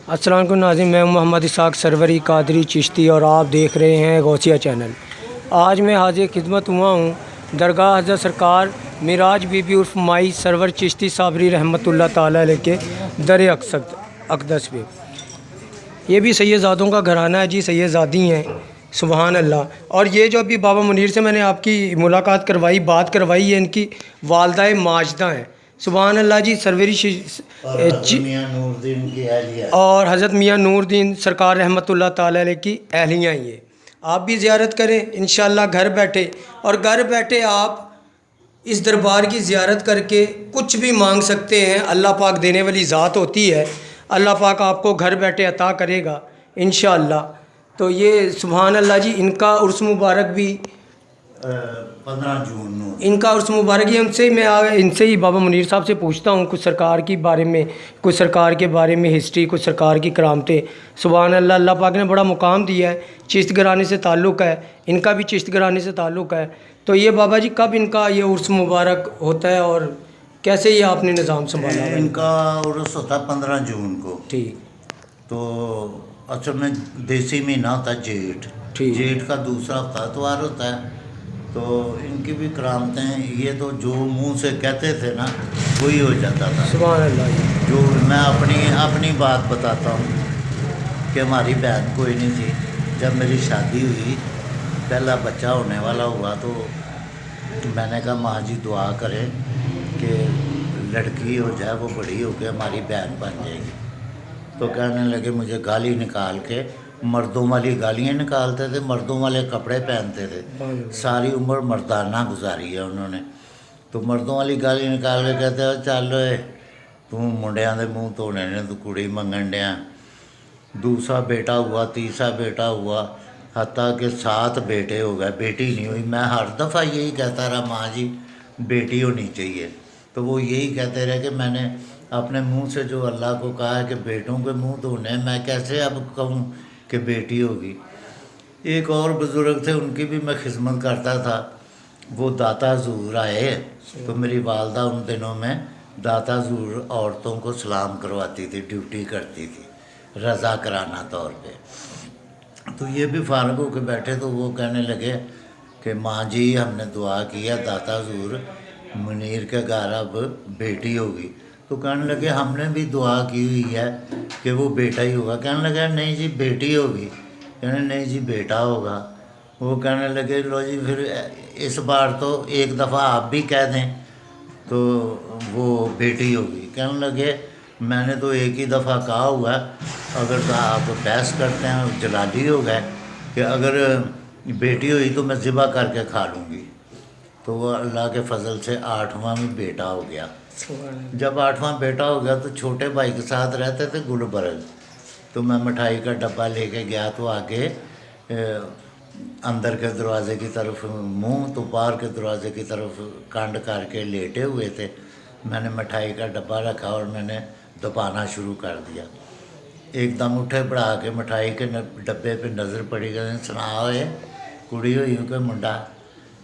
अस्सलाम वालेकुम नाज़रीन, मैं मोहम्मद इसाक सरवरी कादरी चिश्ती और आप देख रहे हैं गौसिया चैनल। आज मैं हाजिर खिदमत हुआ हूँ दरगाह हज़रत सरकार मिराज बीबी उर्फ माई सरवर चिश्ती साबरी रहमतुल्लाह ताला अलैह के दर अक़दस पे। ये भी सैयदज़ादों का घराना है जी, सैयदज़ादी हैं, सुबहान अल्लाह। और ये जो अभी बाबा मुनीर से मैंने आपकी मुलाकात करवाई, बात करवाई, ये इनकी वालदा माजदा हैं, सुबहान अल्लाह जी। सरवरी और हज़रत मियाँ नूरदीन सरकार रहमतुल्लाह ताला अलैह की अहलियाँ ये। आप भी ज़ियारत करें इंशाअल्लाह घर बैठे, और घर बैठे आप इस दरबार की ज़ियारत करके कुछ भी मांग सकते हैं। अल्लाह पाक देने वाली ज़ात होती है, अल्लाह पाक आपको घर बैठे अता करेगा इंशाअल्लाह। तो ये सुबहान अल्लाह जी, इनका उर्स मुबारक भी 15 जून इनका उर्स मुबारक ही। इनसे ही बाबा मुनीर साहब से पूछता हूँ कुछ सरकार के बारे में, कुछ सरकार के बारे में हिस्ट्री, कुछ सरकार की करामतें। सुबहान अल्लाह, अल्लाह पाक ने बड़ा मुकाम दिया है। चिश्त घराने से ताल्लुक़ है, इनका भी चिश्त घराने से ताल्लुक़ है। तो ये बाबा जी कब इनका ये उर्स मुबारक होता है और कैसे ये आपने निज़ाम संभाला? इनका उर्स होता है 15 जून को। ठीक। तो असल में देसी महीना होता है जेठ। ठीक। जेठ का दूसरा हफ्ता इतवार होता है। तो इनकी भी करामतें हैं। ये तो जो मुंह से कहते थे ना वही हो जाता था। सुभान अल्लाह। जो मैं अपनी बात बताता हूँ कि हमारी बहन कोई नहीं थी। जब मेरी शादी हुई, पहला बच्चा होने वाला हुआ, तो मैंने कहा माँ जी दुआ करें कि लड़की हो जाए, वो बड़ी हो के हमारी बहन बन जाएगी। तो कहने लगे, मुझे गाली निकाल के, मर्दों वाली गालियाँ निकालते थे, मर्दों वाले कपड़े पहनते थे, सारी उम्र मर्दाना गुजारी है उन्होंने। तो मर्दों वाली गाली निकाल के कहते हैं, चल तू मुंडियां दे मूँह धोने ने, तू कुड़ी मंगन डिया। दूसरा बेटा हुआ, तीसरा बेटा हुआ, हत्ता के 7 बेटे हो गए, बेटी नहीं हुई। मैं हर दफ़ा यही कहता रहा, माँ जी बेटी होनी चाहिए। तो वो यही कहते रहे कि मैंने अपने मुंह से जो अल्लाह को कहा है कि बेटों के मुंह धोने, मैं कैसे अब कहूँ कि बेटी होगी। एक और बुज़ुर्ग थे, उनकी भी मैं खिदमत करता था। वो दाता ज़ूर आए, तो मेरी वालदा उन दिनों में दाता ज़ूर औरतों को सलाम करवाती थी, ड्यूटी करती थी रज़ा कराना तौर पे। तो ये भी फारग होकर बैठे, तो वो कहने लगे कि माँ जी हमने दुआ किया दाता ज़ूर मुनीर के घर अब बेटी होगी। तो कहने लगे हमने भी दुआ की हुई है कि वो बेटा ही होगा। कहने लगे नहीं जी बेटी होगी। कहने नहीं जी बेटा होगा। वो कहने लगे लो जी फिर इस बार तो एक दफ़ा आप भी कह दें तो वो बेटी होगी। कहने लगे मैंने तो एक ही दफ़ा कहा हुआ, अगर तो आप बहस करते हैं जलाली हो गए कि अगर बेटी हुई तो मैं ज़िबा करके खा लूँगी। तो वो अल्लाह के फजल से 8वां भी बेटा हो गया। जब 8वां बेटा हो गया तो छोटे भाई के साथ रहते थे गुलबर्ग। तो मैं मिठाई का डब्बा लेके गया, तो आगे अंदर के दरवाज़े की तरफ मुंह, तो बाहर के दरवाज़े की तरफ कांड करके लेटे हुए थे। मैंने मिठाई का डब्बा रखा और मैंने दबाना शुरू कर दिया। एकदम उठे पड़ा के मिठाई के डब्बे पे नज़र पड़ी, कहते सुना होए कुड़ी हुई कि मुंडा।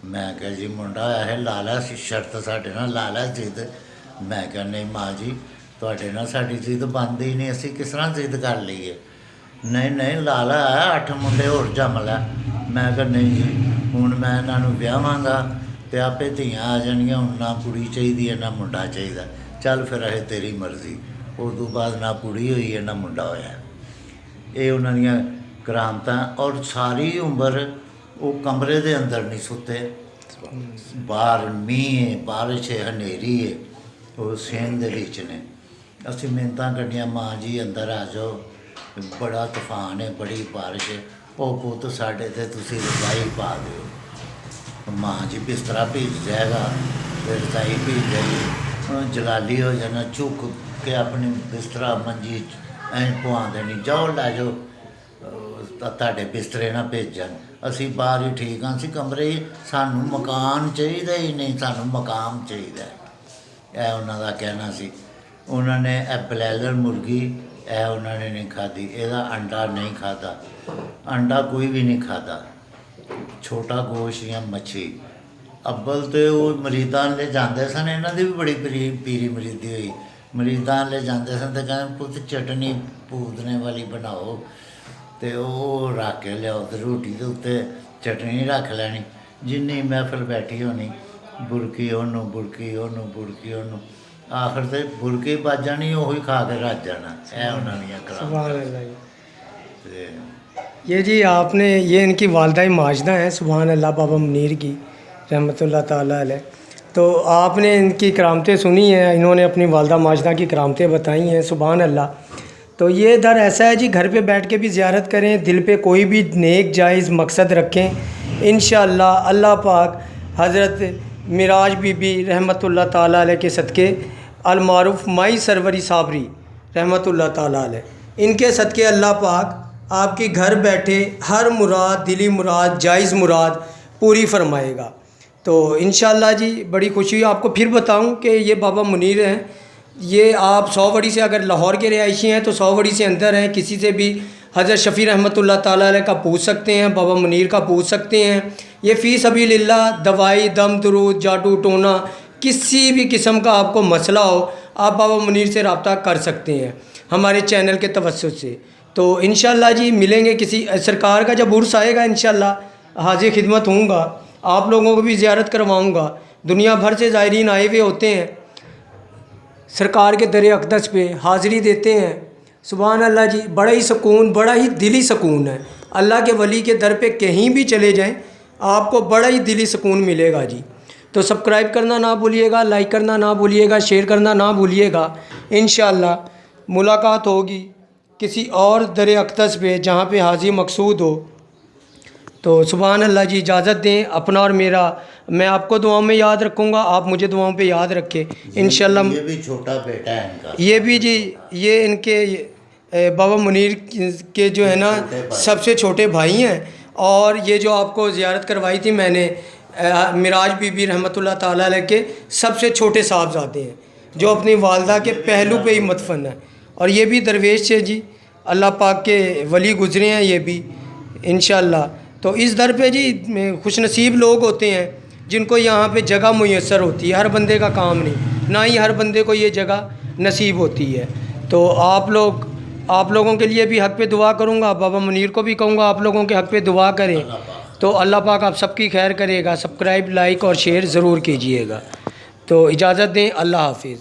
मैं कहा जी मुंडा होया है, लाला शर्त साढ़े नाल लाला जिद। मैं कहा नहीं माँ जी तुहाडे नाल साडी जिद बनदी ही नहीं, असीं किस तरह जिद कर लईए। नहीं नहीं लाला है, 8 मुंडे होर जम लै। मैं कहा नहीं जी हुण मैं इन्हां नूं विआहांगा ते आपे धीआं आ जाणगीआं, हुण ना कुड़ी चाहीदी है ना मुंडा चाहीदा, चल फिर अहे तेरी मर्जी। उस तो बाद ना कुड़ी हुई है ना मुंडा होया। ये उन्हां दीआं करामतां। और सारी उम्र वो कमरे दे अंदर नहीं सुते, बाहर मींह बारिश है, हनेरी है, वो सेन दे विच ने। असीं मिन्नतां कड्ढियां माँ जी अंदर आ जाओ, बड़ा तूफान है, बड़ी बारिश है। ओ पुत्त साडे ते तुसीं रजाई पा दिओ। माँ जी बिस्तरा भीज जाएगा, फिर रजाई भीज जाएगी, जलाली हो जाना, झुक के अपनी बिस्तरा मंजी ऐं पुआ देनी, जाओ लै जाओ ਤੁਹਾਡੇ ਬਿਸਤਰੇ ਨਾ ਭੇਜਣ, ਅਸੀਂ ਬਾਹਰ ਹੀ ਠੀਕ ਹਾਂ, ਅਸੀਂ ਕਮਰੇ ਹੀ, ਸਾਨੂੰ ਮਕਾਨ ਚਾਹੀਦਾ ਹੀ ਨਹੀਂ, ਸਾਨੂੰ ਮਕਾਮ ਚਾਹੀਦਾ। ਇਹ ਉਹਨਾਂ ਦਾ ਕਹਿਣਾ ਸੀ। ਉਹਨਾਂ ਨੇ ਇਹ ਬਲੈਲਰ ਮੁਰਗੀ ਇਹ ਉਹਨਾਂ ਨੇ ਨਹੀਂ ਖਾਧੀ, ਇਹਦਾ ਅੰਡਾ ਨਹੀਂ ਖਾਧਾ, ਅੰਡਾ ਕੋਈ ਵੀ ਨਹੀਂ ਖਾਧਾ, ਛੋਟਾ ਗੋਸ਼ਤ ਜਾਂ ਮੱਛੀ। ਅੱਬਲ ਤੇ ਉਹ ਮਰੀਦਾਂ ਲੈ ਜਾਂਦੇ ਸਨ, ਇਹਨਾਂ ਦੀ ਵੀ ਬੜੀ ਪੀਰੀ ਮਰੀਦੀ ਹੋਈ। ਮਰੀਜ਼ਾਂ ਲੈ ਜਾਂਦੇ ਸਨ ਤੇ ਕਹਿੰਦੇ ਪੁੱਤ ਚਟਨੀ ਪੂਦਨੇ ਵਾਲੀ ਬਣਾਓ ਤੇ ਉਹ ਰੱਖ ਕੇ ਲਿਆਓ ਤੇ ਰੋਟੀ ਦੇ ਉੱਤੇ ਚਟਨੀ ਰੱਖ ਲੈਣੀ। ਜਿੰਨੀ ਮਹਿਫਲ ਬੈਠੀ ਹੋਣੀ ਬੁਰਕੀ ਉਹਨੂੰ ਬੁਰਕੀ ਉਹਨੂੰ ਬੁਰਕੀ ਉਹਨੂੰ, ਆਖਰ ਤੇ ਬੁਰਕੀ ਵੱਜ ਜਾਣੀ, ਉਹੀ ਖਾ ਕੇ ਰੱਜ ਜਾਣਾ। ਇਹ ਉਹਨਾਂ ਦੀਆਂ सुभान ਕਰਾਮਾਤਾਂ। अल्लाह जी। ਤੇ ये जी आपने ये इनकी वालदा माजदा हैं सुभान अल्लाह बाबा मुनीर की रहमतुल्लाह ताला अलैह। तो आपने इनकी करामतें सुनी हैं, इन्होंने अपनी वालदा माजदा की करामतें बताई हैं सुभान अल्लाह। तो ये दर ऐसा है जी, घर पे बैठ के भी ज़ियारत करें, दिल पे कोई भी नेक जायज़ मकसद रखें, इंशाअल्लाह अल्लाह पाक हज़रत मिराज बीबी रहमतुल्लाह ताला अलैह के सदक़े अलमारूफ़ माई सरवरी साबरी रहमतुल्लाह ताला अलैह, इनके सदक़े अल्लाह पाक आपकी घर बैठे हर मुराद, दिली मुराद, जायज़ मुराद पूरी फरमाएगा। तो इंशाअल्लाह जी बड़ी खुशी। आपको फिर बताऊं कि ये बाबा मुनीर हैं, ये आप 100 वड़ी से अगर लाहौर के रिहायशी हैं तो 100 वड़ी से अंदर हैं, किसी से भी हज़रत शफ़ी रहमतुल्लाह ताला अलैह का पूछ सकते हैं, बाबा मुनीर का पूछ सकते हैं। ये फ़ी सबीलिल्लाह दवाई दम दरूद जादू टोना किसी भी किस्म का आपको मसला हो, आप बाबा मुनीर से रब्ता कर सकते हैं हमारे चैनल के तवस्सुत से। तो इंशाअल्लाह जी मिलेंगे किसी सरकार का जब उर्स आएगा, इंशाअल्लाह हाजिर खिदमत होऊंगा, आप लोगों को भी ज़ियारत करवाऊंगा। दुनिया भर से ज़ायरीन आए हुए होते हैं, सरकार के दर अक़दस पे हाज़िरी देते हैं। सुभान अल्लाह जी, बड़ा ही सुकून, बड़ा ही दिली सुकून है। अल्लाह के वली के दर पे कहीं भी चले जाएं आपको बड़ा ही दिली सुकून मिलेगा जी। तो सब्सक्राइब करना ना भूलिएगा, लाइक करना ना भूलिएगा, शेयर करना ना भूलिएगा। इंशाअल्लाह मुलाकात होगी किसी और दर अक़दस पे जहाँ पे हाज़िर मकसूद हो। तो सुभान अल्लाह जी, इजाज़त दें अपना और मेरा। मैं आपको दुआओं में याद रखूँगा, आप मुझे दुआओं पे याद रखें इंशाअल्लाह। ये भी छोटा बेटा है इनका। ये भी जी, ये इनके बाबा मुनीर के जो है ना सबसे छोटे भाई हैं। और ये जो आपको ज़ियारत करवाई थी मैंने, मिराज बीबी रहमतुल्लाह ताला अलैह के सबसे छोटे साहबजादे हैं, जो अपनी वालदा के पहलू पे ही मदफन है। और ये भी दरवेश है जी, अल्लाह पाक के वली गुज़रे हैं ये भी इंशाअल्लाह। तो इस दर पे जी खुशनसीब लोग होते हैं जिनको यहाँ पे जगह मुयस्सर होती है, हर बंदे का काम नहीं, ना ही हर बंदे को ये जगह नसीब होती है। तो आप लोगों के लिए भी हक़ पे दुआ करूँगा, बाबा मुनीर को भी कहूँगा आप लोगों के हक़ पे दुआ करें। तो अल्लाह पाक आप सबकी खैर करेगा। सब्सक्राइब, लाइक और शेयर ज़रूर कीजिएगा। तो इजाज़त दें, अल्लाह हाफिज़।